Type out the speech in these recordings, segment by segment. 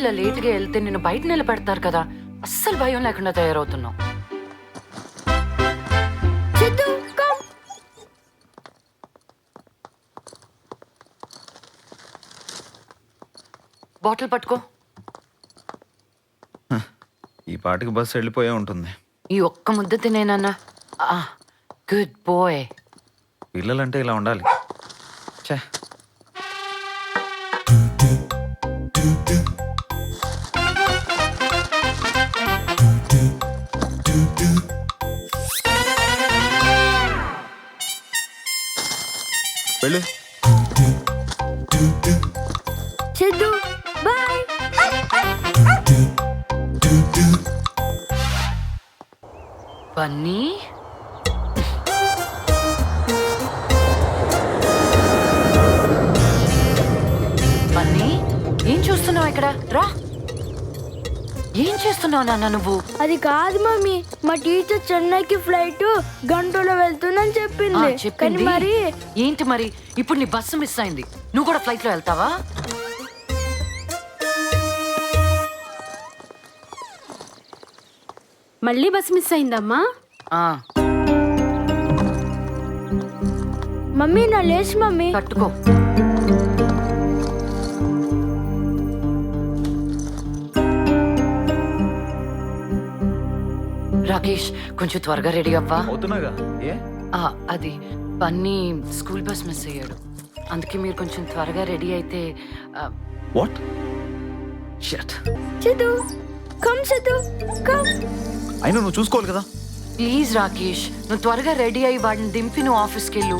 ఇలా లేట్గా వెళ్తే నిన్ను బయట నిలబెడతారు కదా, అస్సలు భయం లేకుండా తయారవుతున్నావు. బాటిల్ పట్టుకో. ఈ పాటికి బస్సు వెళ్ళిపోయే ఉంటుంది. ఈ ఒక్క ముద్ద తినేనన్నా. Good bye. పిల్లలంటే ఇలా ఉండాలి. ఛే, వెళ్ళు. సిద్ధు బాయ్. బన్నీ, బన్నీ ఏం చూస్తున్నావు ఇక్కడ? రా. ఏం చేస్తున్నావు నాన్న నువ్వు? అది కాదు మమ్మీ, మా టీచర్ చెన్నైకి ఫ్లైట్ గంటలో వెళ్తుందని చెప్పింది. కానీ చెప్పింది. మరి ఏంటి మరి? ఇప్పుడు నీ బస్సు మిస్ అయింది, నువ్వు కూడా ఫ్లైట్ లో వెళ్తావా? మళ్ళీ బస్ మిస్ అయిందమ్మా. మమ్మీ నా లేస్ మమ్మీ. కట్టుకో. రాకేష్, కొంచెం త్వరగా రెడీ అవ్వా. అవుతున్నాగా. ఏ అది బన్నీ స్కూల్ బస్ మిస్ అయ్యాడు, అందుకే మీరు కొంచెం త్వరగా రెడీ అయితే. What? Shut. Siddhu come, Siddhu come. అయినా నువ్వు చూసుకోవాలి కదా. ప్లీజ్ రాకేష్, నువ్వు త్వరగా రెడీ అయ్యి వాడిని దింపి నువ్వు ఆఫీస్కి వెళ్ళు.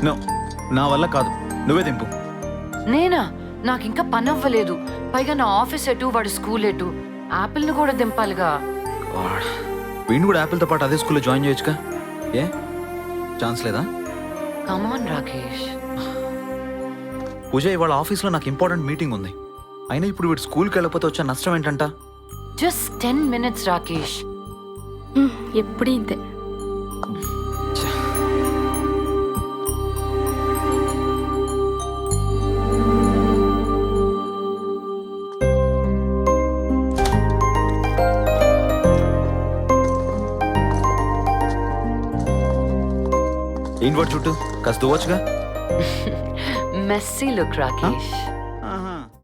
నో, నా వల్ల కాదు, నువ్వే దింపు. నేనా? నాకు ఇంకా పని అవ్వలేదు, పైగా నా ఆఫీస్ ఎటు, వాడి స్కూల్ ఎటు. యాపిల్ని కూడా దింపాలిగా. వీడిని కూడా యాపిల్తో పాటు అదే స్కూల్లో జాయిన్ చేయొచ్చుగా. ఏ ఛాన్స్ లేదా? కమాన్ రాకేష్. పూజ, ఇవాళ ఆఫీస్లో నాకు ఇంపార్టెంట్ మీటింగ్ ఉంది. అయినా ఇప్పుడు వీడు స్కూల్కి వెళ్ళకపోతే వచ్చే నష్టం ఏంటంట? Just 10 minutes Rakesh. ఎప్పుడు ఇంతే. ఏంటి వాడు చుట్టూ కాస్త దువ్వచ్చుగా. Messy look Rakesh.